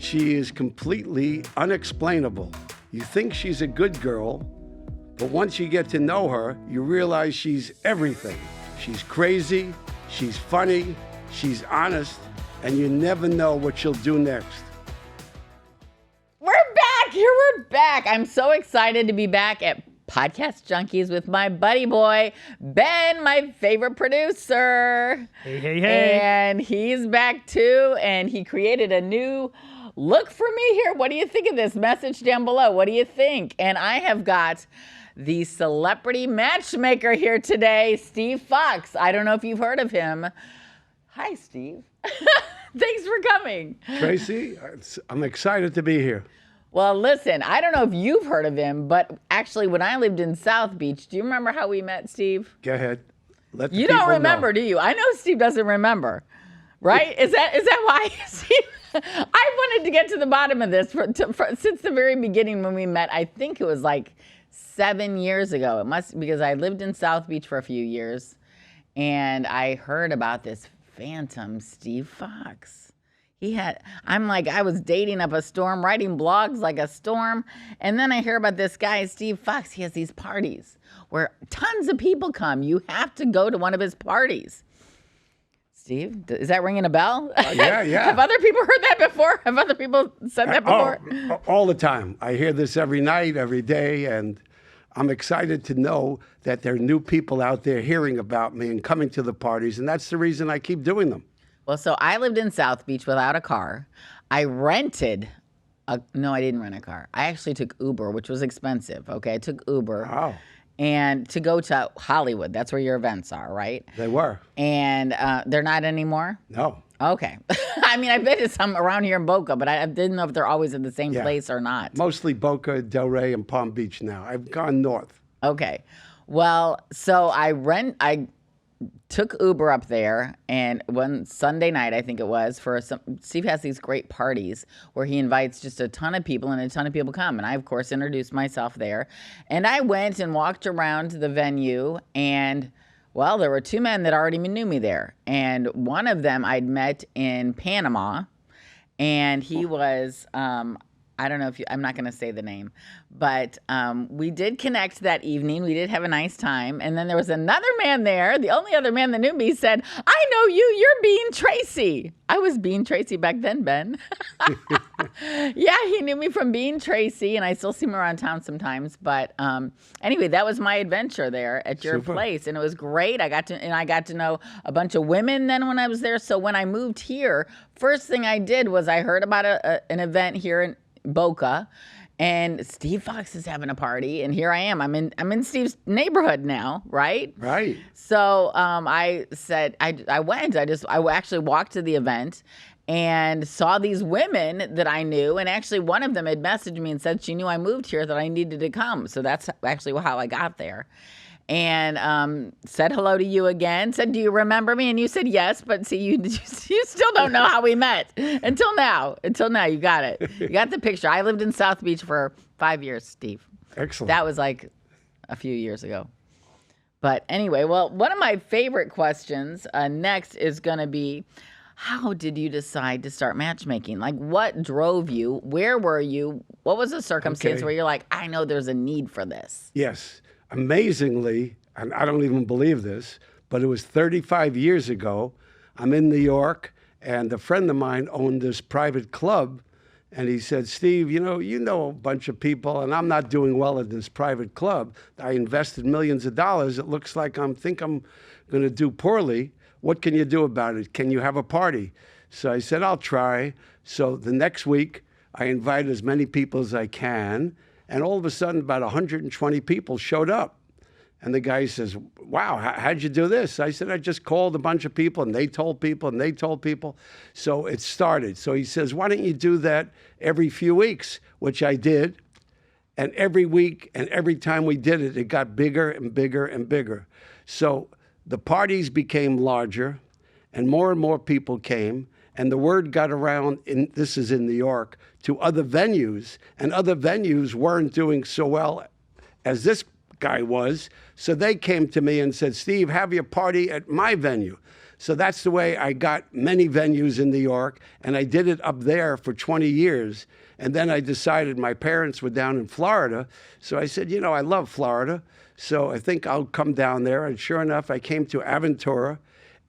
She is completely unexplainable. You think she's a good girl, but once you get to know her, you realize she's everything. She's crazy, she's funny, she's honest, and you never know what she'll do next. We're back! Here we're back. I'm so excited to be back at Podcast Junkies with my buddy boy, Ben, my favorite producer. Hey. And he's back too, and he created a new look for me here. What do you think of this? Message down below. What do you think? And I have got the celebrity matchmaker here today, Steve Fox. I don't know if you've heard of him. Hi, Steve. Thanks for coming. Tracy, I'm excited to be here. Well, listen, I don't know if you've heard of him, but actually when I lived in South Beach, do you remember how we met, Steve? Go ahead. Let the You don't people remember, know. do you? I know Steve doesn't remember, right? Is that why? Steve? I wanted to get to the bottom of this since the very beginning when we met. I think it was like 7 years ago. It must, because I lived in South Beach for a few years, and I heard about this phantom Steve Fox. I was dating up a storm, writing blogs like a storm, and then I hear about this guy, Steve Fox. He has these parties where tons of people come. You have to go to one of his parties. Steve, is that ringing a bell? Yeah. Have other people heard that before? Have other people said that before? All the time. I hear this every night, every day, and I'm excited to know that there are new people out there hearing about me and coming to the parties, and that's the reason I keep doing them. Well, so I lived in South Beach without a car. I rented no, I didn't rent a car. I actually took Uber, which was expensive, okay? I took Uber. Wow. And to go to Hollywood, that's where your events are, right? They were. And they're not anymore? No. Okay. I mean, I've been to some around here in Boca, but I didn't know if they're always in the same Yeah. place or not. Mostly Boca, Delray, and Palm Beach now. I've gone north. Okay. Well, so I took Uber up there, and one Sunday night, I think it was, Steve has these great parties where he invites just a ton of people, and a ton of people come. And I, of course, introduced myself there. And I went and walked around the venue, and, well, there were two men that already knew me there. And one of them I'd met in Panama, and he was, I don't know if I'm not going to say the name, but we did connect that evening. We did have a nice time. And then there was another man there. The only other man that knew me said, I know you. You're Bean Tracy. I was Bean Tracy back then, Ben. Yeah, he knew me from Bean Tracy, and I still see him around town sometimes. But anyway, that was my adventure there at your Super. place, and it was great. I got to know a bunch of women then when I was there. So when I moved here, first thing I did was I heard about an event here in Boca, and Steve Fox is having a party, and here I am. I'm in Steve's neighborhood now, right? Right. So I said I went. I actually walked to the event and saw these women that I knew, and actually one of them had messaged me and said she knew I moved here, that I needed to come. So that's actually how I got there. And said hello to you again, said, do you remember me? And you said yes, but see, you still don't know how we met until now. You got it. You got the picture. I lived in South Beach for 5 years, Steve. Excellent. That was like a few years ago. But anyway, well, one of my favorite questions next is going to be, how did you decide to start matchmaking? Like, what drove you? Where were you? What was the circumstance where you're like, I know there's a need for this? Yes. Amazingly, and I don't even believe this, but it was 35 years ago. I'm in New York, and a friend of mine owned this private club, and he said, Steve, you know a bunch of people, and I'm not doing well at this private club. I invested millions of dollars. It looks like I'm going to do poorly. What can you do about it? Can you have a party? So I said, I'll try. So the next week, I invited as many people as I can, and all of a sudden, about 120 people showed up. And the guy says, wow, how'd you do this? I said, I just called a bunch of people, and they told people, and they told people. So it started. So he says, why don't you do that every few weeks? Which I did. And every week and every time we did it, it got bigger and bigger and bigger. So the parties became larger, and more people came. And the word got around, this is in New York, to other venues. And other venues weren't doing so well as this guy was. So they came to me and said, Steve, have your party at my venue. So that's the way I got many venues in New York, and I did it up there for 20 years. And then I decided, my parents were down in Florida, so I said, you know, I love Florida, so I think I'll come down there. And sure enough, I came to Aventura,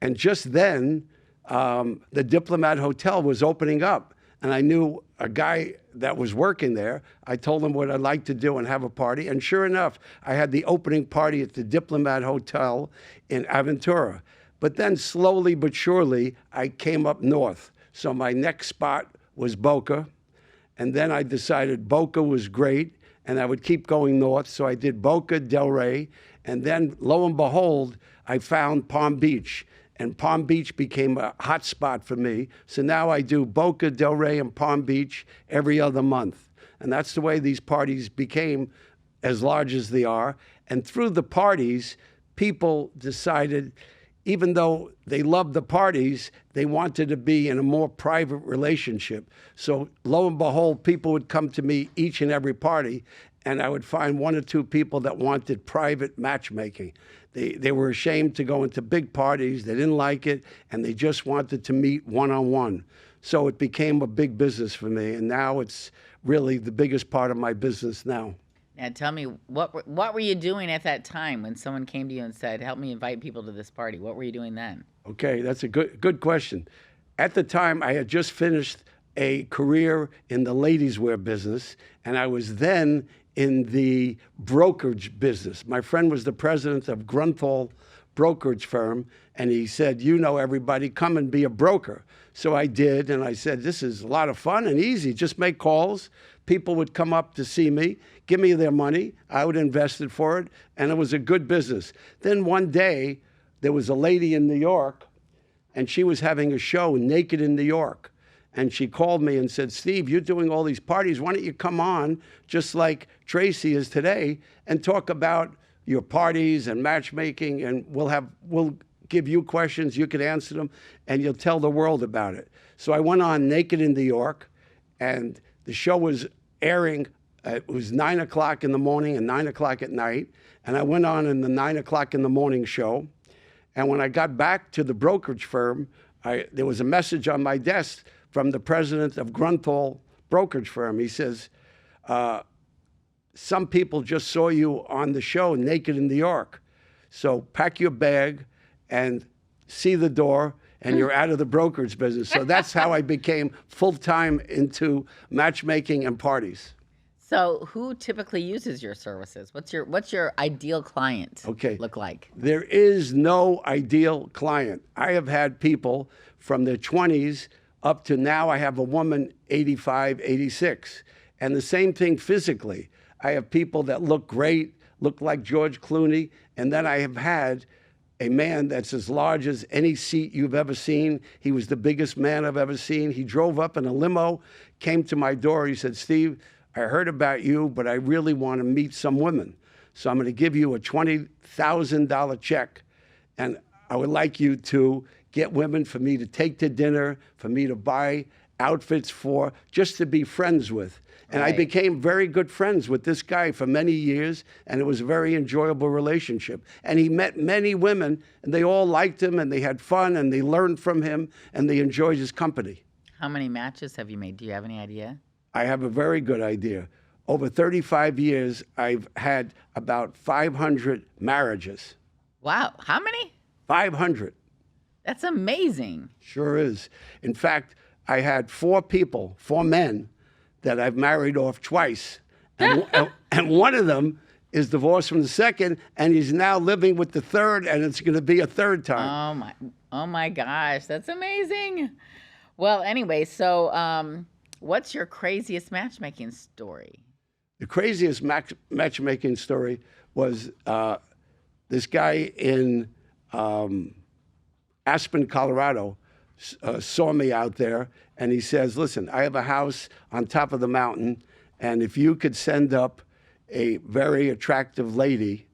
and just then, the Diplomat Hotel was opening up, and I knew a guy that was working there. I told him what I'd like to do and have a party, and sure enough, I had the opening party at the Diplomat Hotel in Aventura. But then slowly but surely, I came up north. So my next spot was Boca, and then I decided Boca was great, and I would keep going north. So I did Boca, Delray, and then lo and behold, I found Palm Beach. And Palm Beach became a hot spot for me. So now I do Boca, Delray, and Palm Beach every other month. And that's the way these parties became as large as they are. And through the parties, people decided, even though they loved the parties, they wanted to be in a more private relationship. So lo and behold, people would come to me each and every party, and I would find one or two people that wanted private matchmaking. They were ashamed to go into big parties, they didn't like it, and they just wanted to meet one-on-one. So it became a big business for me, and now it's really the biggest part of my business now. Now tell me, what were you doing at that time when someone came to you and said, help me invite people to this party? What were you doing then? Okay, that's a good question. At the time, I had just finished a career in the ladies' wear business, and I was then in the brokerage business. My friend was the president of Grunthal brokerage firm, and he said, you know everybody, come and be a broker. So I did, and I said, this is a lot of fun and easy. Just make calls. People would come up to see me, give me their money. I would invest it for it, and it was a good business. Then one day, there was a lady in New York, and she was having a show, Naked in New York. And she called me and said, Steve, you're doing all these parties. Why don't you come on, just like Tracy is today, and talk about your parties and matchmaking, and we'll give you questions, you can answer them, and you'll tell the world about it. So I went on Naked in New York, and the show was airing. It was 9 o'clock in the morning and 9 o'clock at night, and I went on in the 9 o'clock in the morning show. And when I got back to the brokerage firm, there was a message on my desk from the president of Grunthal brokerage firm. He says, some people just saw you on the show, Naked in New York. So pack your bag and see the door, and you're out of the brokerage business. So that's how I became full-time into matchmaking and parties. So who typically uses your services? What's your ideal client look like? There is no ideal client. I have had people from their 20s up to now. I have a woman, 85, 86. And the same thing physically. I have people that look great, look like George Clooney. And then I have had a man that's as large as any seat you've ever seen. He was the biggest man I've ever seen. He drove up in a limo, came to my door. He said, Steve, I heard about you, but I really want to meet some women. So I'm going to give you a $20,000 check. And I would like you to get women for me to take to dinner, for me to buy outfits for, just to be friends with. And I became very good friends with this guy for many years, and it was a very enjoyable relationship. And he met many women, and they all liked him, and they had fun, and they learned from him, and they enjoyed his company. How many matches have you made? Do you have any idea? I have a very good idea. Over 35 years, I've had about 500 marriages. Wow. How many? 500. That's amazing. Sure is. In fact, I had 4 men, that I've married off twice. And, and one of them is divorced from the second, and he's now living with the third, and it's going to be a third time. Oh my gosh. That's amazing. Well, anyway, so what's your craziest matchmaking story? The craziest matchmaking story was this guy in Aspen, Colorado, saw me out there, and he says, listen, I have a house on top of the mountain, and if you could send up a very attractive lady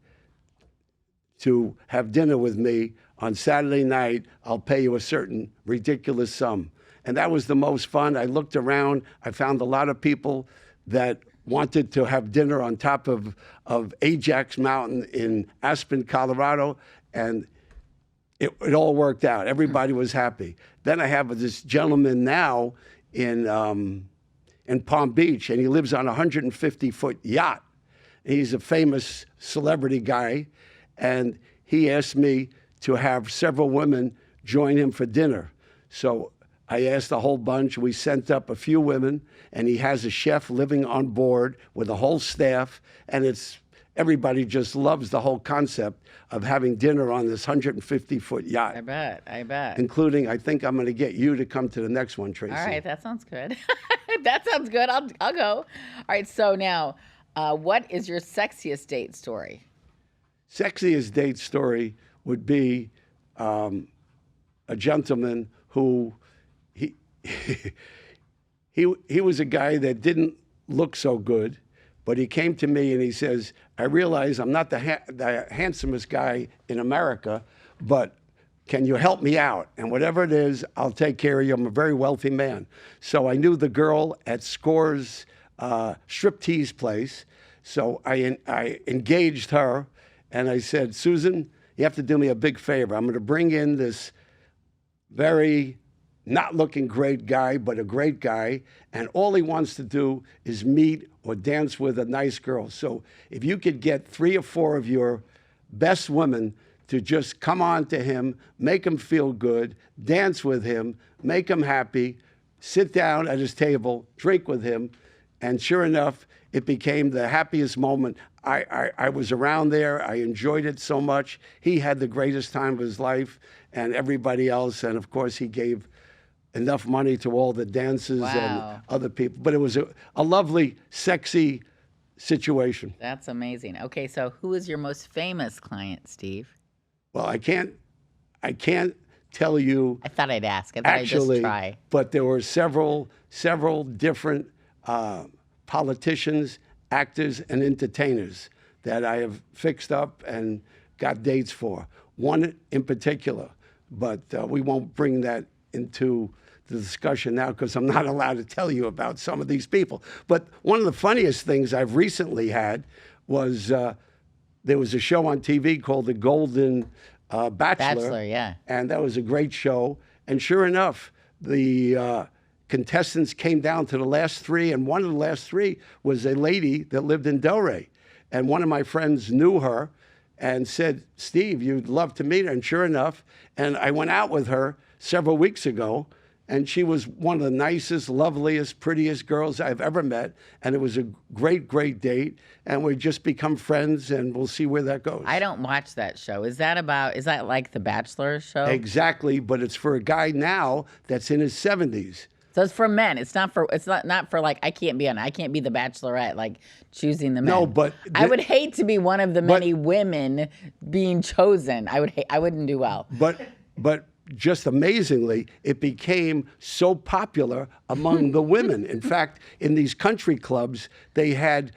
to have dinner with me on Saturday night, I'll pay you a certain ridiculous sum. And that was the most fun. I looked around. I found a lot of people that wanted to have dinner on top of Ajax Mountain in Aspen, Colorado, and it all worked out. Everybody was happy. Then I have this gentleman now in Palm Beach, and he lives on a 150-foot yacht. He's a famous celebrity guy, and he asked me to have several women join him for dinner. So I asked a whole bunch. We sent up a few women, and he has a chef living on board with a whole staff, and everybody just loves the whole concept of having dinner on this 150-foot yacht. I bet. Including, I think I'm going to get you to come to the next one, Tracy. All right, that sounds good. That sounds good. I'll go. All right, so now, what is your sexiest date story? Sexiest date story would be a gentleman who he was a guy that didn't look so good, but he came to me and he says, I realize I'm not the handsomest guy in America, but can you help me out? And whatever it is, I'll take care of you. I'm a very wealthy man. So I knew the girl at Score's striptease place. So I engaged her, and I said, Susan, you have to do me a big favor. I'm going to bring in this very not looking great guy, but a great guy, and all he wants to do is meet or dance with a nice girl. So if you could get 3 or 4 of your best women to just come on to him, make him feel good, dance with him, make him happy, sit down at his table, drink with him, and sure enough, it became the happiest moment. I was around there. I enjoyed it so much. He had the greatest time of his life, and everybody else, and of course he gave enough money to all the dancers and other people. But it was a lovely, sexy situation. That's amazing. Okay, so who is your most famous client, Steve? Well, I can't tell you. I thought I'd ask. I thought actually, I'd just try. But there were several different politicians, actors, and entertainers that I have fixed up and got dates for. One in particular, but we won't bring that into the discussion now because I'm not allowed to tell you about some of these people. But one of the funniest things I've recently had was there was a show on TV called The Golden Bachelor. Yeah. And that was a great show. And sure enough, the contestants came down to the last 3, and one of the last 3 was a lady that lived in Delray. And one of my friends knew her and said, Steve, you'd love to meet her. And sure enough, and I went out with her several weeks ago, and she was one of the nicest, loveliest, prettiest girls I've ever met. And it was a great, great date. And we've just become friends, and we'll see where that goes. I don't watch that show. Is that like the Bachelor show? Exactly, but it's for a guy now that's in his 70s. So it's for men. It's not for like I can't be the Bachelorette, like choosing the men. No, but I would hate to be one of the many women being chosen. I wouldn't do well. But just amazingly, it became so popular among the women. In fact, in these country clubs, they had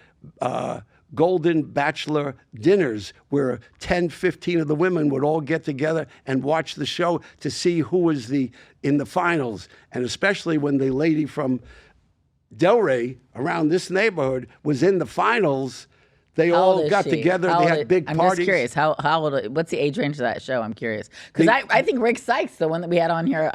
Golden Bachelor dinners where 10, 15 of the women would all get together and watch the show to see who was in the finals. And especially when the lady from Delray around this neighborhood was in the finals, they all got together. They had big parties. I'm just curious. How old? What's the age range of that show? I'm curious because I think Rick Sykes, the one that we had on here,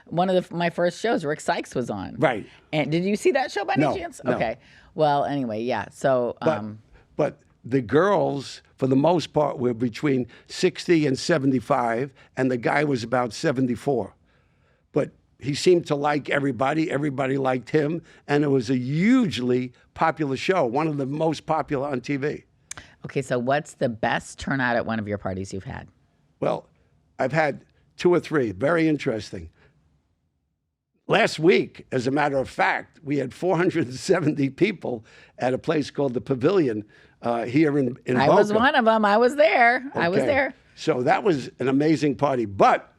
one of my first shows, Rick Sykes was on. Right. And did you see that show by any chance? No. Okay. Well, anyway, yeah. So. But the girls, for the most part, were between 60 and 75, and the guy was about 74. But he seemed to like everybody. Everybody liked him, and it was a hugely popular show, one of the most popular on TV. Okay, so what's the best turnout at one of your parties you've had? Well, I've had 2 or 3. Very interesting. Last week, as a matter of fact, we had 470 people at a place called the Pavilion here in Boca. I was one of them. I was there. Okay. I was there. So that was an amazing party. But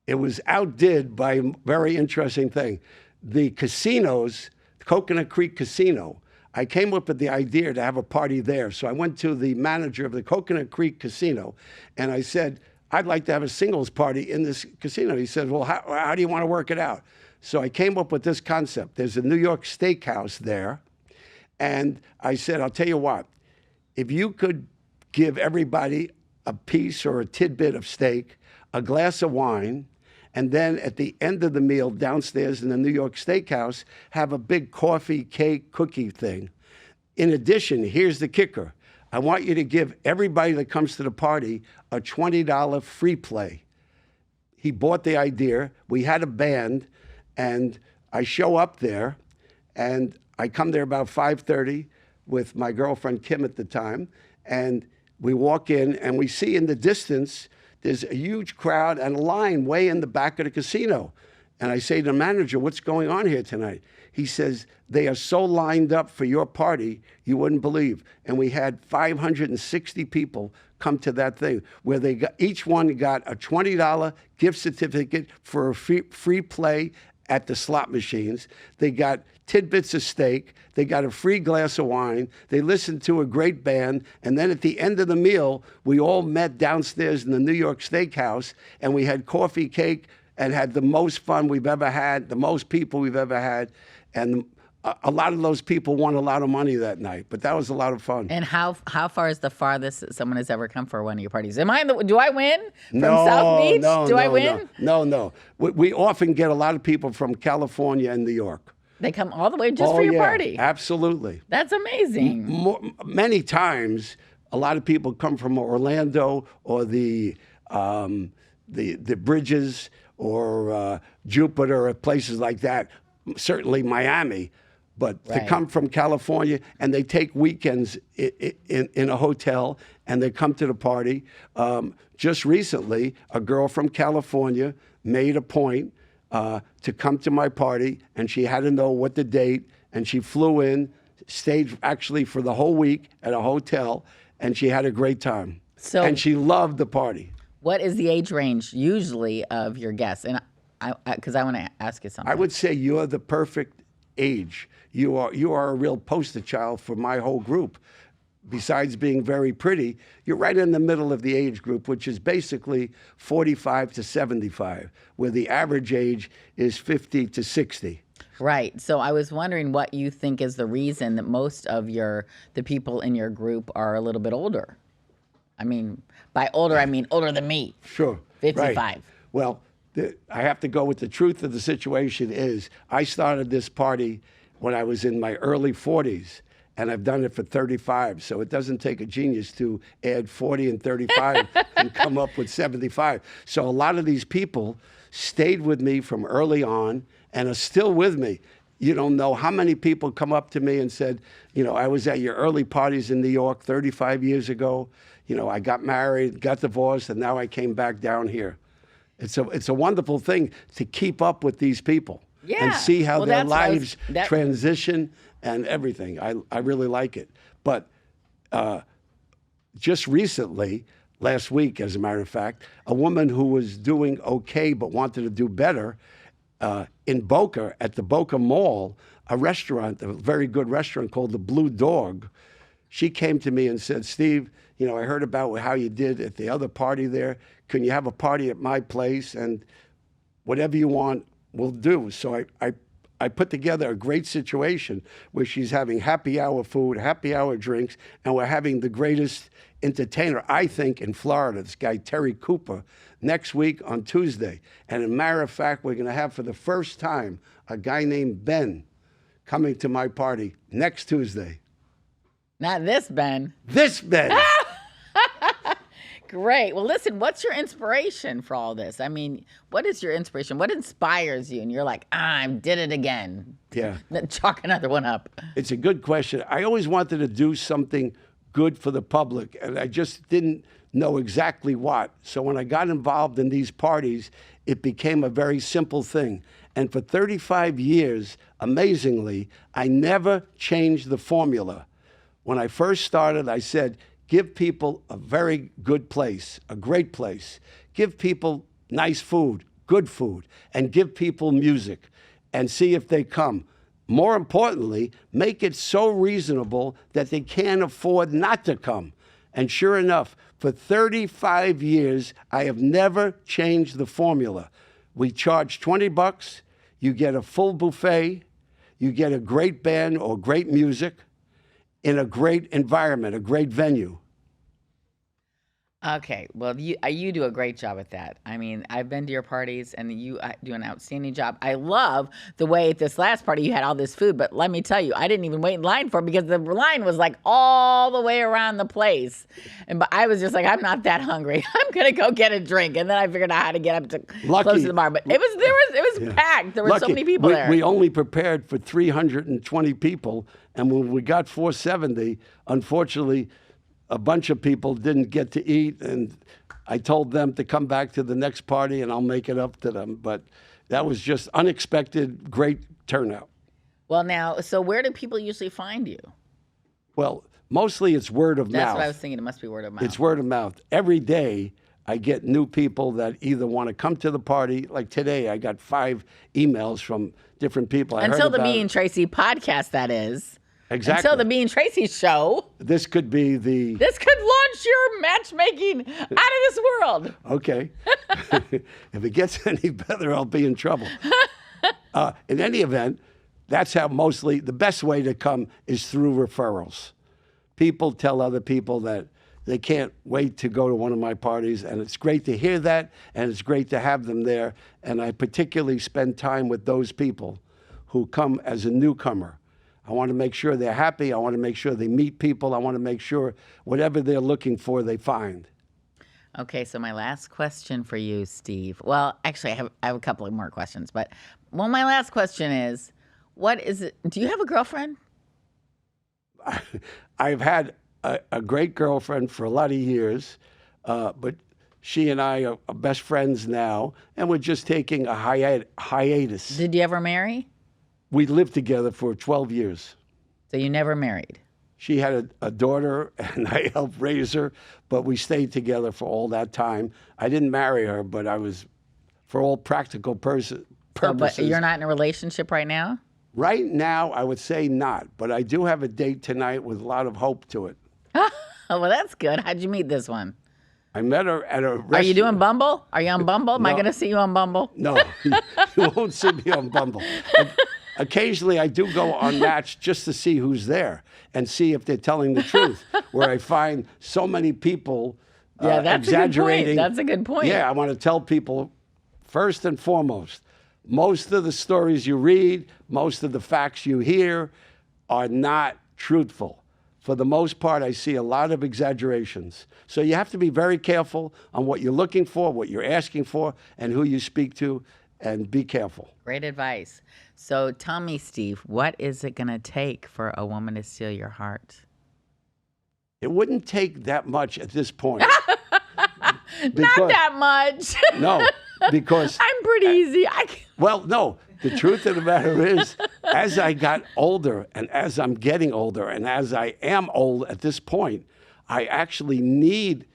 it was outdid by a very interesting thing. The casinos, Coconut Creek Casino, I came up with the idea to have a party there. So I went to the manager of the Coconut Creek Casino, and I said, I'd like to have a singles party in this casino. He said, well, how do you want to work it out? So I came up with this concept. There's a New York steakhouse there. And I said, I'll tell you what, if you could give everybody a piece or a tidbit of steak, a glass of wine, and then at the end of the meal downstairs in the New York Steakhouse, have a big coffee, cake, cookie thing. In addition, here's the kicker. I want you to give everybody that comes to the party a $20 free play. He bought the idea. We had a band, and I show up there, and I come there about 5:30 with my girlfriend Kim at the time, and we walk in, and we see in the distance there's a huge crowd and a line way in the back of the casino. And I say to the manager, what's going on here tonight? He says, they are so lined up for your party, you wouldn't believe. And we had 560 people come to that thing where each one got a $20 gift certificate for a free play at the slot machines. They got tidbits of steak. They got a free glass of wine. They listened to a great band. And then at the end of the meal, we all met downstairs in the New York Steakhouse, and we had coffee, cake, and had the most fun we've ever had, the most people we've ever had. And a lot of those people won a lot of money that night, but that was a lot of fun. And how far is the farthest someone has ever come for one of your parties? Do I win from No, South Beach? no, Do I no, win? No. We often get a lot of people from California and New York. They come all the way just for your party. Absolutely. That's amazing. Many times, a lot of people come from Orlando or the Bridges or Jupiter or places like that. Certainly Miami, but to come from California, and they take weekends in a hotel and they come to the party. Just recently, a girl from California made a point to come to my party, and she had to know what the date, and she flew in, stayed actually for the whole week at a hotel, and she had a great time. And she loved the party. What is the age range usually of your guests? And because I want to ask you something. I would say you're the perfect age. You are a real poster child for my whole group. Besides being very pretty, you're right in the middle of the age group, which is basically 45 to 75, where the average age is 50 to 60. Right. So I was wondering what you think is the reason that most of the people in your group are a little bit older. I mean, by older, I mean older than me. Sure. 55. Right. Well, I have to go with the truth of the situation is I started this party when I was in my early 40s, and I've done it for 35. So it doesn't take a genius to add 40 and 35 and come up with 75. So a lot of these people stayed with me from early on and are still with me. You don't know how many people come up to me and said, I was at your early parties in New York 35 years ago. I got married, got divorced, and now I came back down here. It's a wonderful thing to keep up with these people and see how their lives transition and everything. I really like it. But just recently, last week, as a matter of fact, a woman who was doing okay but wanted to do better in Boca, at the Boca Mall, a restaurant, a very good restaurant called the Blue Dog, she came to me and said, Steve, I heard about how you did at the other party there. Can you have a party at my place? And whatever you want, we'll do. So I put together a great situation where she's having happy hour food, happy hour drinks, and we're having the greatest entertainer, I think, in Florida, this guy Terry Cooper, next week on Tuesday. And as a matter of fact, we're going to have for the first time a guy named Ben coming to my party next Tuesday. Not this Ben. This Ben. Great. Well, listen, what's your inspiration for all this? I mean, what is your inspiration? What inspires you? And you're like, I did it again. Yeah. Chalk another one up. It's a good question. I always wanted to do something good for the public, and I just didn't know exactly what. So when I got involved in these parties, it became a very simple thing. And for 35 years, amazingly, I never changed the formula. When I first started, I said, give people a very good place, a great place. Give people nice food, good food, and give people music and see if they come. More importantly, make it so reasonable that they can't afford not to come. And sure enough, for 35 years, I have never changed the formula. We charge $20, you get a full buffet, you get a great band or great music in a great environment, a great venue. Okay, well, you do a great job at that. I mean, I've been to your parties, and you do an outstanding job. I love the way at this last party you had all this food, but let me tell you, I didn't even wait in line for it because the line was like all the way around the place, but I was just like, I'm not that hungry. I'm gonna go get a drink, and then I figured out how to get up to close to the bar. But it was packed. There were so many people there. We only prepared for 320 people, and when we got 470, unfortunately, a bunch of people didn't get to eat, and I told them to come back to the next party, and I'll make it up to them. But that was just unexpected, great turnout. Well, now, so where do people usually find you? Well, mostly it's word of mouth. That's what I was thinking. It must be word of mouth. It's word of mouth. Every day, I get new people that either want to come to the party. Like today, I got 5 emails from different people. Until the Me and Tracy podcast, that is. Exactly. Until the Me and Tracy show. This could be This could launch your matchmaking out of this world. Okay. If it gets any better, I'll be in trouble. In any event, that's how mostly the best way to come is through referrals. People tell other people that they can't wait to go to one of my parties, and it's great to hear that, and it's great to have them there. And I particularly spend time with those people who come as a newcomer. I want to make sure they're happy. I want to make sure they meet people. I want to make sure whatever they're looking for, they find. Okay, so my last question for you, Steve. Well, actually, I have a couple of more questions, but my last question is, do you have a girlfriend? I've had a great girlfriend for a lot of years, but she and I are best friends now, and we're just taking a hiatus. Did you ever marry? We lived together for 12 years. So you never married? She had a daughter, and I helped raise her, but we stayed together for all that time. I didn't marry her, but I was, for all practical purposes. But you're not in a relationship right now? Right now, I would say not, but I do have a date tonight with a lot of hope to it. Oh, well, that's good. How'd you meet this one? I met her at a restaurant. Are you doing Bumble? Are you on Bumble? Am I No. going to see you on Bumble? No, you won't see me on Bumble. Occasionally, I do go on Match just to see who's there and see if they're telling the truth, where I find so many people that's exaggerating. That's a good point. Yeah, I want to tell people, first and foremost, most of the stories you read, most of the facts you hear are not truthful. For the most part, I see a lot of exaggerations. So you have to be very careful on what you're looking for, what you're asking for, and who you speak to, and be careful. Great advice. So tell me, Steve, what is it going to take for a woman to steal your heart? It wouldn't take that much at this point. Not that much. No, because I'm pretty easy. Well, no. The truth of the matter is, as I got older, and as I'm getting older, and as I am old at this point, I actually need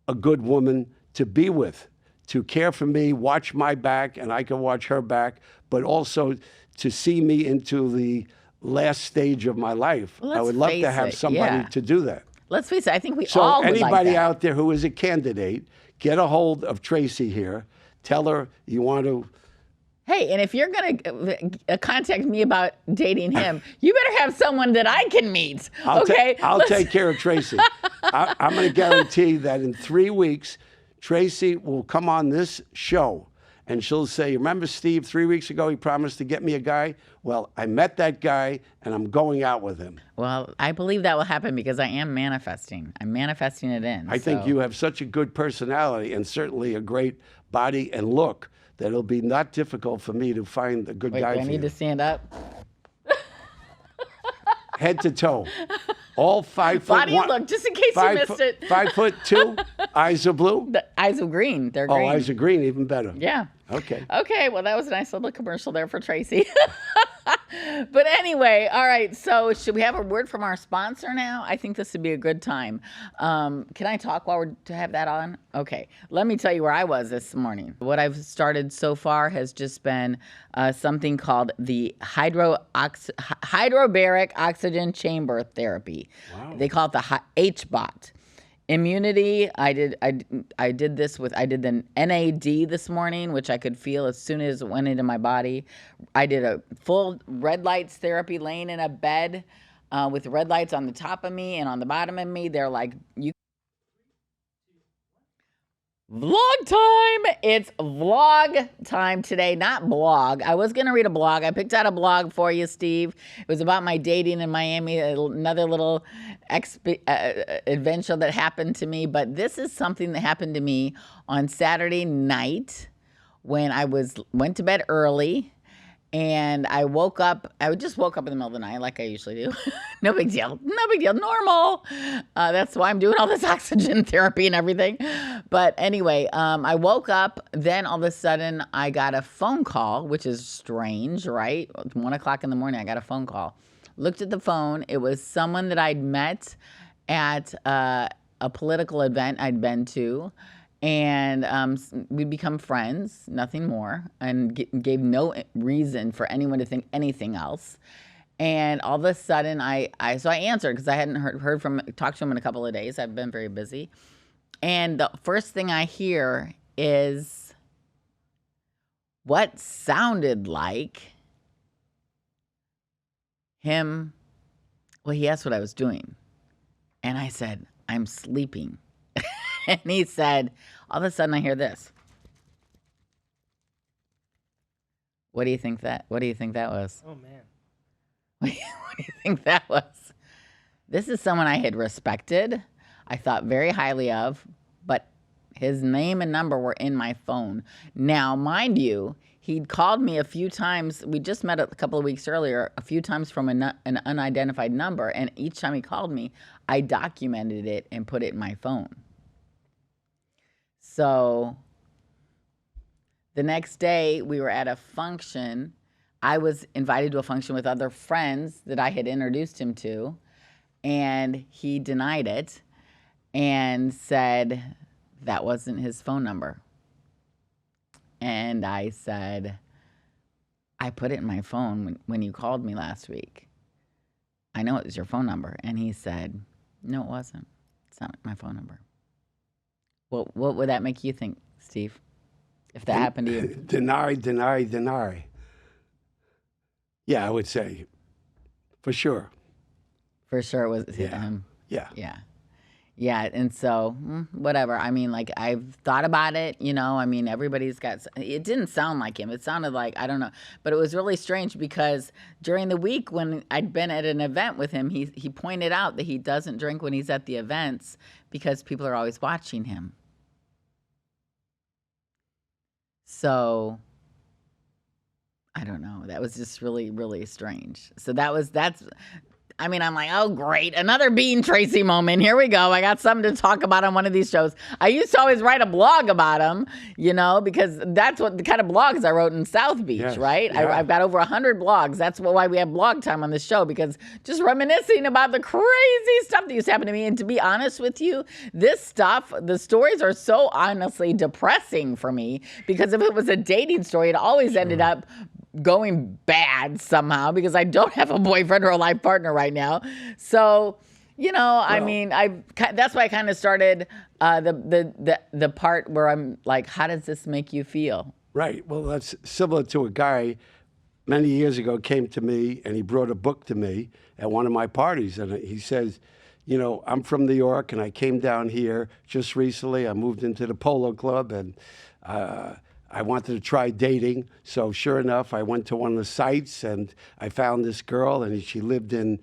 a good woman to be with, to care for me, watch my back, and I can watch her back, but also to see me into the last stage of my life. Well, I would love to have somebody to do that. Let's face it, I think we So all would like anybody that. out there who is a candidate, get a hold of Tracy here. Tell her you want to. Hey, and if you're going to contact me about dating him, you better have someone that I can meet, okay? I'll take care of Tracy. I'm going to guarantee that in 3 weeks, Tracy will come on this show, and she'll say, remember Steve, 3 weeks ago, he promised to get me a guy? Well, I met that guy, and I'm going out with him. Well, I believe that will happen because I am manifesting. I'm manifesting it in. I think you have such a good personality and certainly a great body and look that it'll be not difficult for me to find a good guy do I for need you. to stand up? Head to toe. All 5 foot Body one. look, just in case you missed it. 5'2", eyes are blue? The eyes of green. They're green. Oh, eyes are green, even better. Yeah. Okay. Okay, well, that was a nice little commercial there for Tracy. But anyway, all right, so should we have a word from our sponsor now? I think this would be a good time. Can I talk while we're to have that on? Okay, let me tell you where I was this morning. What I've started so far has just been something called the hydrobaric oxygen chamber therapy. Wow. They call it the HBOT. Immunity, I did the NAD this morning, which I could feel as soon as it went into my body. I did a full red lights therapy laying in a bed with red lights on the top of me and on the bottom of me. They're like, Vlog time. It's vlog time today, not blog. I was going to read a blog. I picked out a blog for you, Steve. It was about my dating in Miami, another little adventure that happened to me. But this is something that happened to me on Saturday night when I went to bed early. And I woke up, I just woke up in the middle of the night like I usually do. No big deal. No big deal. Normal. That's why I'm doing all this oxygen therapy and everything. But anyway, I woke up. Then all of a sudden I got a phone call, which is strange, right? 1 o'clock in the morning, I got a phone call. Looked at the phone. It was someone that I'd met at a political event I'd been to. And we become friends, nothing more, and gave no reason for anyone to think anything else. And all of a sudden, I answered because I hadn't talked to him in a couple of days. I've been very busy. And the first thing I hear is what sounded like him. Well, he asked what I was doing. And I said, I'm sleeping. And he said, all of a sudden I hear this. What do you think that was? Oh, man. What do you think that was? This is someone I had respected, I thought very highly of, but his name and number were in my phone. Now, mind you, he'd called me a few times. We just met a couple of weeks earlier, a few times from an unidentified number. And each time he called me, I documented it and put it in my phone. So the next day we were at a function. I was invited to a function with other friends that I had introduced him to, and he denied it and said that wasn't his phone number. And I said, I put it in my phone when you called me last week. I know it was your phone number. And he said, no, it wasn't. It's not my phone number. Well, what would that make you think, Steve, if that happened to you? Deny. Yeah, I would say, for sure. For sure it was him. Yeah. Yeah, and so, whatever. I mean, like, I've thought about it, I mean, everybody's got, it didn't sound like him. It sounded like, I don't know. But it was really strange because during the week when I'd been at an event with him, he pointed out that he doesn't drink when he's at the events because people are always watching him. So, I don't know. That was just really, really strange. So I'm like, oh, great. Another Being Tracy moment. Here we go. I got something to talk about on one of these shows. I used to always write a blog about him, because that's what the kind of blogs I wrote in South Beach, yes, right? Yeah. I've got over 100 blogs. That's why we have blog time on this show, because just reminiscing about the crazy stuff that used to happen to me. And to be honest with you, this stuff, the stories are so honestly depressing for me, because if it was a dating story, it always ended up going bad somehow because I don't have a boyfriend or a life partner right now. So, I mean, that's why I kind of started the part where I'm like, how does this make you feel? Right. Well, that's similar to a guy many years ago came to me and he brought a book to me at one of my parties. And he says, I'm from New York and I came down here just recently. I moved into the Polo Club and I wanted to try dating. So sure enough, I went to one of the sites and I found this girl and she lived in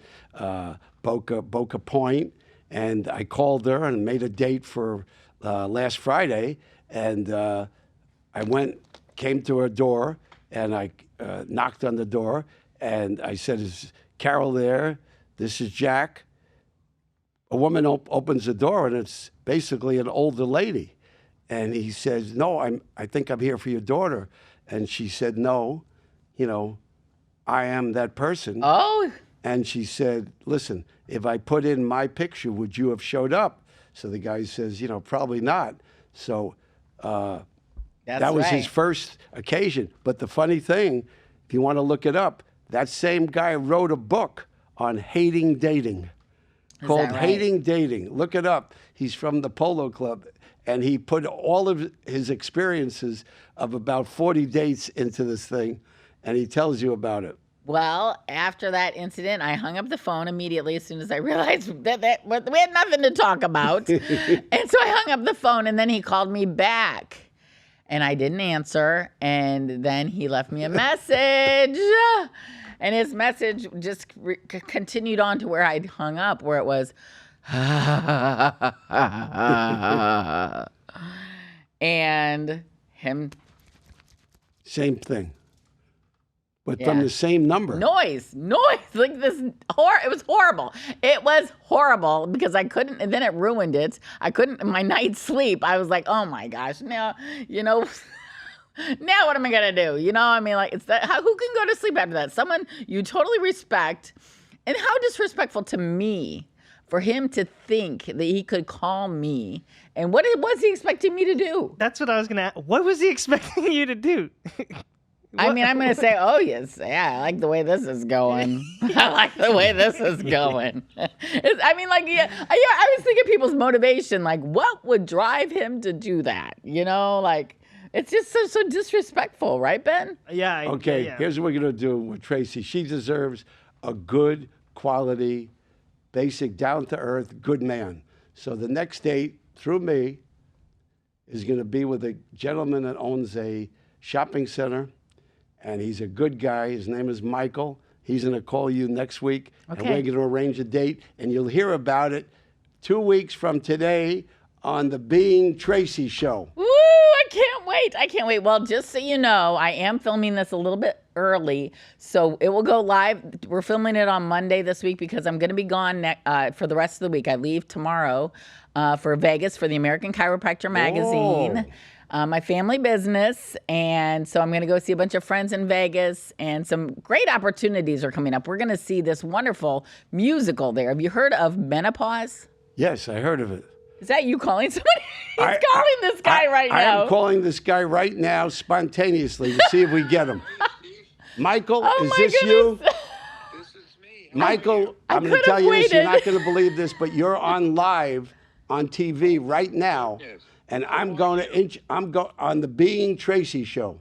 Boca Point. And I called her and made a date for last Friday. And I came to her door and I knocked on the door and I said, is Carol there? This is Jack. A woman opens the door and it's basically an older lady. And he says, no, I think I'm here for your daughter. And she said, no, I am that person. Oh. And she said, listen, if I put in my picture, would you have showed up? So the guy says, probably not. So that was his first occasion. But the funny thing, if you want to look it up, that same guy wrote a book on hating dating called Hating Dating. Look it up. He's from the Polo Club. And he put all of his experiences of about 40 dates into this thing, and he tells you about it. Well, after that incident, I hung up the phone immediately as soon as I realized that we had nothing to talk about. And so I hung up the phone, and then he called me back. And I didn't answer. And then he left me a message. And his message just continued on to where I'd hung up, where it was, and him. Same thing. But from the same number. Noise, like this. It was horrible. It was horrible because I couldn't, and then it ruined it. I couldn't, my night's sleep. I was like, oh my gosh, now, now what am I going to do? I mean, like, it's that, who can go to sleep after that? Someone you totally respect. And how disrespectful to me for him to think that he could call me. And what was he expecting me to do? That's what I was going to ask. What was he expecting you to do? I mean, I'm going to say, oh, yes. Yeah, I like the way this is going. I like the way this is going. I mean, like, I was thinking people's motivation. Like, what would drive him to do that? Like, it's just so disrespectful, right, Ben? Yeah. Okay, yeah. here's what we're going to do with Tracy. She deserves a good quality, basic, down-to-earth, good man. So the next date, through me, is going to be with a gentleman that owns a shopping center. And he's a good guy. His name is Michael. He's going to call you next week. Okay. And we're going to arrange a date. And you'll hear about it 2 weeks from today on the Being Tracy show. Woo! I can't wait. Well, just so you know, I am filming this a little bit early. So it will go live. We're filming it on Monday this week because I'm going to be gone for the rest of the week. I leave tomorrow for Vegas for the American Chiropractor magazine. My family business, and so I'm going to go see a bunch of friends in Vegas, and some great opportunities are coming up. We're going to see this wonderful musical there. Have you heard of Menopause? Yes, I heard of it. Is that you calling somebody? He's calling this guy right now. I am calling this guy right now spontaneously to see if we get him. Michael, is this you? This is me. Michael, I'm going to tell you this. You're not going to believe this, but you're on live on TV right now. Yes. And I'm on the Being Tracy show.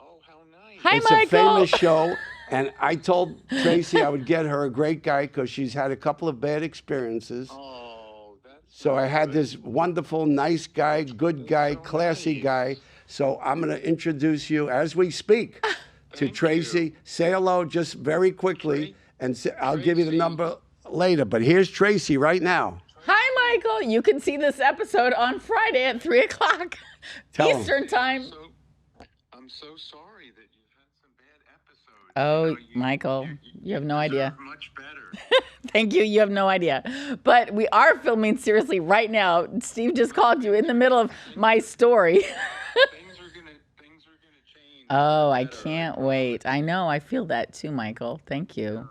Oh, how nice. Hi, It's Michael. a famous show, and I told Tracy I would get her a great guy because she's had a couple of bad experiences. Oh, that's So I had this wonderful, nice guy, good guy, classy guy. So I'm going to introduce you as we speak to Tracy. Say hello just very quickly, and I'll give you the number later. But here's Tracy right now. Hi, Michael. You can see this episode on Friday at 3 o'clock Tell 'em. Eastern time. I'm so sorry that you've had some bad episodes. Oh, Michael, you have no idea. deserve much better. Thank you. You have no idea. But we are filming seriously right now. Steve just called you in the middle of my story. Things are gonna change. Oh, I can't wait. I know. I feel that too, Michael. Thank you.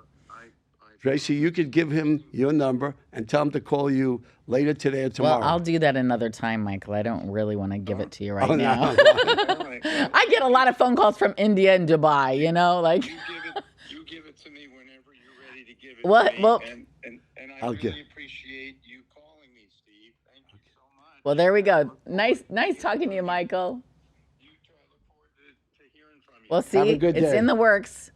Tracy, you could give him your number and tell him to call you later today or tomorrow. Well, I'll do that another time, Michael. I don't really want to give it to you right Oh, now. All right. Well, I get a lot of phone calls from India and Dubai, like. you give it to me whenever you're ready to give it What- to me. well- and I I'll really get- appreciate you calling me, Steve. Thank you so much. Well, there we go. Nice talking to you, Michael. You too. I look forward to hearing from you. Well, see, Have a good it's day. in the works.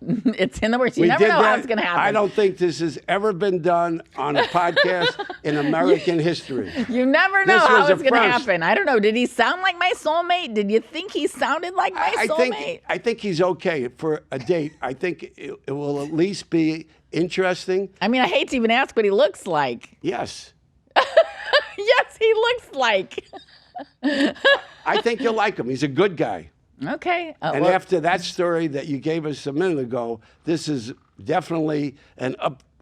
It's in the works. You We never did know how that. it's going to happen. I don't think this has ever been done on a podcast in American history. You never know This how was a it's going to first. happen. I don't know. Did he sound like my soulmate? Did you think he sounded like my soulmate? I think he's okay for a date. I think it will at least be interesting. I mean, I hate to even ask what he looks like. Yes. Yes, he looks like. I think you'll like him. He's a good guy. Okay. And well, after that story that you gave us a minute ago, this is definitely an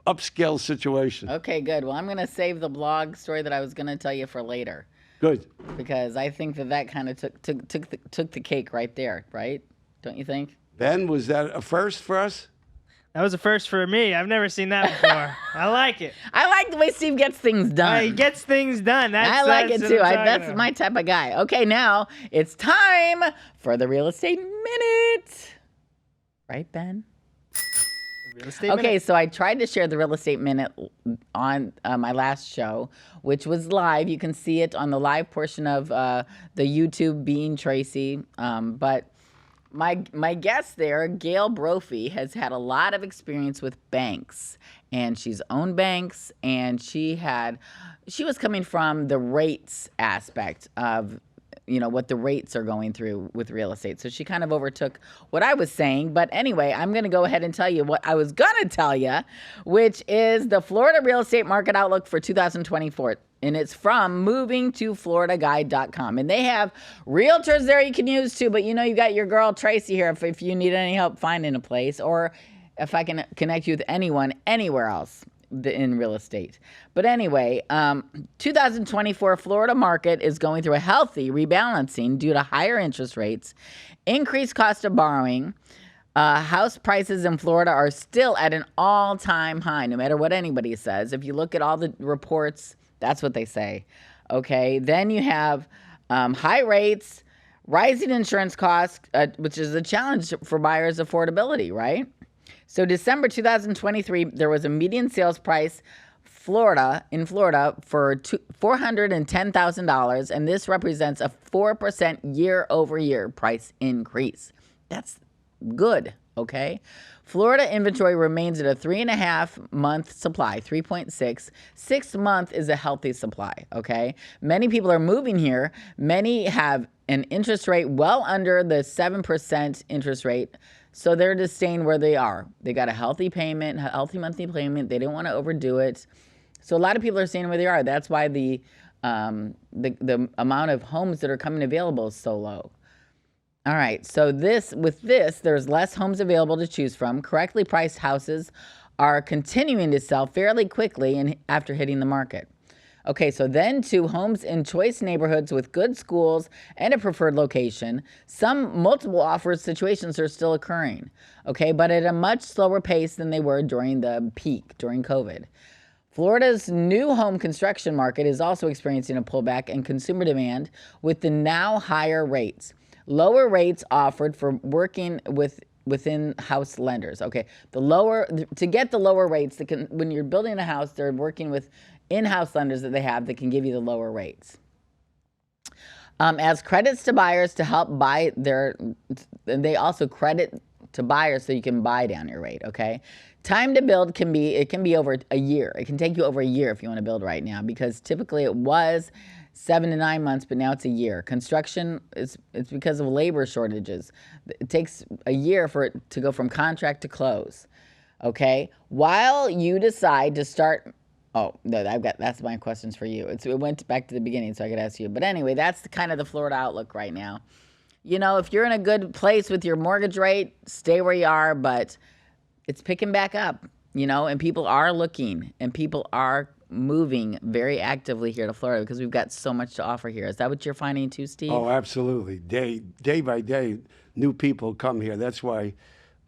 upscale situation. okay, good. Well, I'm going to save the blog story that I was going to tell you for later Good. because I think that kind of took the cake right there, right? Don't you think? Ben, was that a first for us? That was a first for me. I've never seen that before. I like it. I like the way Steve gets things done. He gets things done. I like it that's too. what I'm talking That's about. my type of guy. Okay, now it's time for the real estate minute. Right, Ben? Real estate Okay, minute. so I tried to share the real estate minute on my last show, which was live. You can see it on the live portion of the YouTube Being Tracy. But My guest there, Gail Brophy, has had a lot of experience with banks, and she's owned banks, and she was coming from the rates aspect of, what the rates are going through with real estate. So she kind of overtook what I was saying. But anyway, I'm going to go ahead and tell you what I was going to tell you, which is the Florida real estate market outlook for 2024. And it's from movingtofloridaguide.com. And they have realtors there you can use too. But you got your girl Tracy here if you need any help finding a place, or if I can connect you with anyone anywhere else in real estate. But anyway, 2024 Florida market is going through a healthy rebalancing due to higher interest rates, increased cost of borrowing. House prices in Florida are still at an all-time high, no matter what anybody says. If you look at all the reports, that's what they say. Okay, then you have high rates, rising insurance costs, which is a challenge for buyers' affordability, right? So December 2023, there was a median sales price in Florida for $410,000, and this represents a 4% year-over-year price increase. That's good, okay? Florida inventory remains at a 3.5-month supply, 3.6. 6 month is a healthy supply, okay? Many people are moving here. Many have an interest rate well under the 7% interest rate. So they're just staying where they are. They got a healthy payment, a healthy monthly payment. They didn't want to overdo it. So a lot of people are staying where they are. That's why the amount of homes that are coming available is so low. All right. So with this, there's less homes available to choose from. Correctly priced houses are continuing to sell fairly quickly and after hitting the market. Okay, so then to homes in choice neighborhoods with good schools and a preferred location. Some multiple offers situations are still occurring, okay, but at a much slower pace than they were during the peak, during COVID. Florida's new home construction market is also experiencing a pullback in consumer demand with the now higher rates. Lower rates offered for working within house lenders. Okay, to get the lower rates, when you're building a house, they're working with in-house lenders that they have that can give you the lower rates. As credits to buyers to help buy they also credit to buyers so you can buy down your rate, okay? Time to build can be over a year. It can take you over a year if you want to build right now, because typically it was 7 to 9 months, but now it's a year. Construction it's because of labor shortages. It takes a year for it to go from contract to close, okay? While you decide to start. Oh, no, that's my questions for you. It went back to the beginning, so I could ask you. But anyway, that's kind of the Florida outlook right now. If you're in a good place with your mortgage rate, stay where you are, but it's picking back up, and people are looking, and people are moving very actively here to Florida because we've got so much to offer here. Is that what you're finding too, Steve? Oh, absolutely. Day by day, new people come here. That's why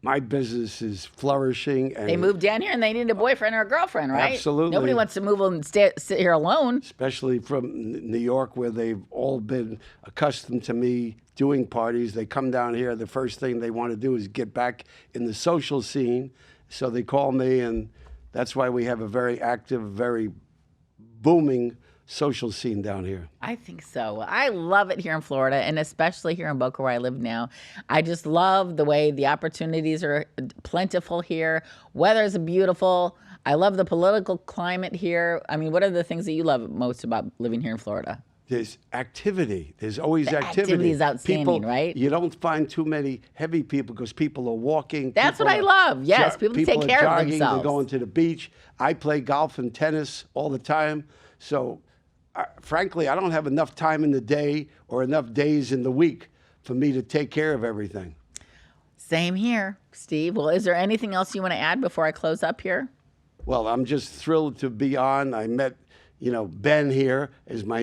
my business is flourishing. And they moved down here and they need a boyfriend or a girlfriend, right? Absolutely. Nobody wants to move and sit here alone. Especially from New York, where they've all been accustomed to me doing parties. They come down here, the first thing they want to do is get back in the social scene. So they call me, and that's why we have a very active, very booming social scene down here. I think so. I love it here in Florida, and especially here in Boca where I live now. I just love the way the opportunities are plentiful here. Weather is beautiful. I love the political climate here. I mean, what are the things that you love most about living here in Florida? There's activity. There's always activity. Activity is outstanding, people, right? You don't find too many heavy people because people are walking. That's what I love. Yes, people take care are of jogging, themselves. They're going to the beach. I play golf and tennis all the time. So, frankly, I don't have enough time in the day or enough days in the week for me to take care of everything. Same here, Steve. Well, is there anything else you want to add before I close up here? Well, I'm just thrilled to be on. I met, Ben here is my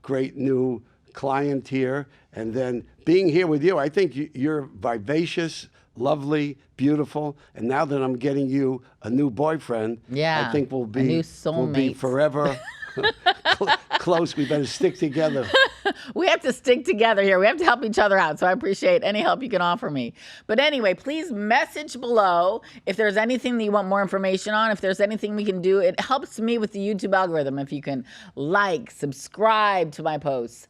great new client here. And then being here with you, I think you're vivacious, lovely, beautiful. And now that I'm getting you a new boyfriend, I think we'll be a new soulmate. forever close. We better stick together. We have to stick together here. We have to help each other out. So I appreciate any help you can offer me. But anyway, please message below if there's anything that you want more information on, if there's anything we can do. It helps me with the YouTube algorithm if you can like, subscribe to my posts.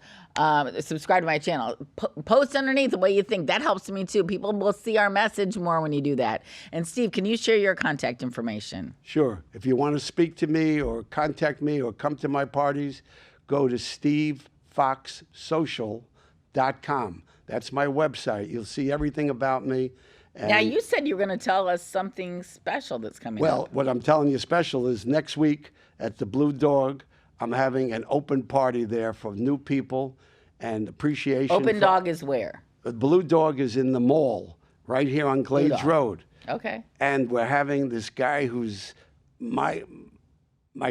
Subscribe to my channel. Post underneath the way you think. That helps me too. People will see our message more when you do that. And Steve, can you share your contact information? Sure. If you want to speak to me or contact me or come to my parties, go to stevefoxsocial.com. That's my website. You'll see everything about me. And Now, you said you were going to tell us something special that's coming up. well, what I'm telling you special is next week at the Blue Dog, I'm having an open party there for new people and appreciation. Open Dog is where? The Blue Dog is in the mall right here on Glades Dog. Road. Okay. And we're having this guy who's my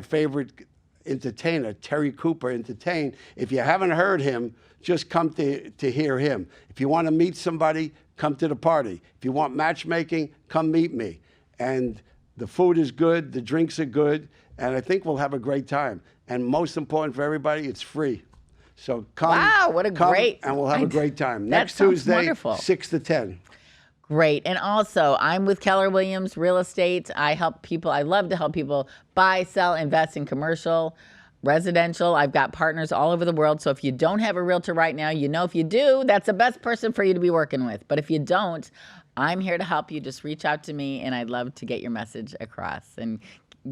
favorite entertainer, Terry Cooper, entertain. If you haven't heard him, just come to hear him. If you want to meet somebody, come to the party. If you want matchmaking, come meet me. And the food is good, the drinks are good, and I think we'll have a great time. And most important for everybody, it's free. So come. Wow, what a great- and we'll have a great time. That Next sounds Tuesday, wonderful. 6 to 10. Great. And also, I'm with Keller Williams Real Estate. I help people. I love to help people buy, sell, invest in commercial, residential. I've got partners all over the world. So if you don't have a realtor right now, you know if you do, that's the best person for you to be working with. But if you don't, I'm here to help you. Just reach out to me, and I'd love to get your message across and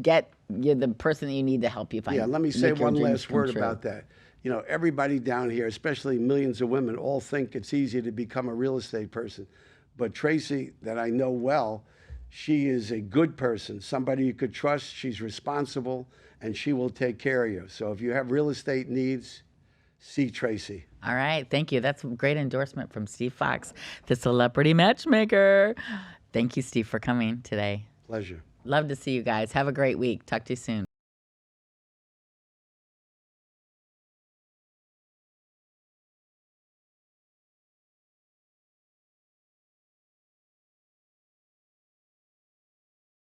get you the person that you need to help you find. Yeah, let me say make your one dreams last come word true. about that. You know, everybody down here, especially millions of women, all think it's easy to become a real estate person. But Tracy, that I know well, she is a good person, somebody you could trust. She's responsible, and she will take care of you. So if you have real estate needs, see Tracy. All right. Thank you. That's a great endorsement from Steve Fox, the celebrity matchmaker. Thank you, Steve, for coming today. Pleasure. Love to see you guys. Have a great week. Talk to you soon.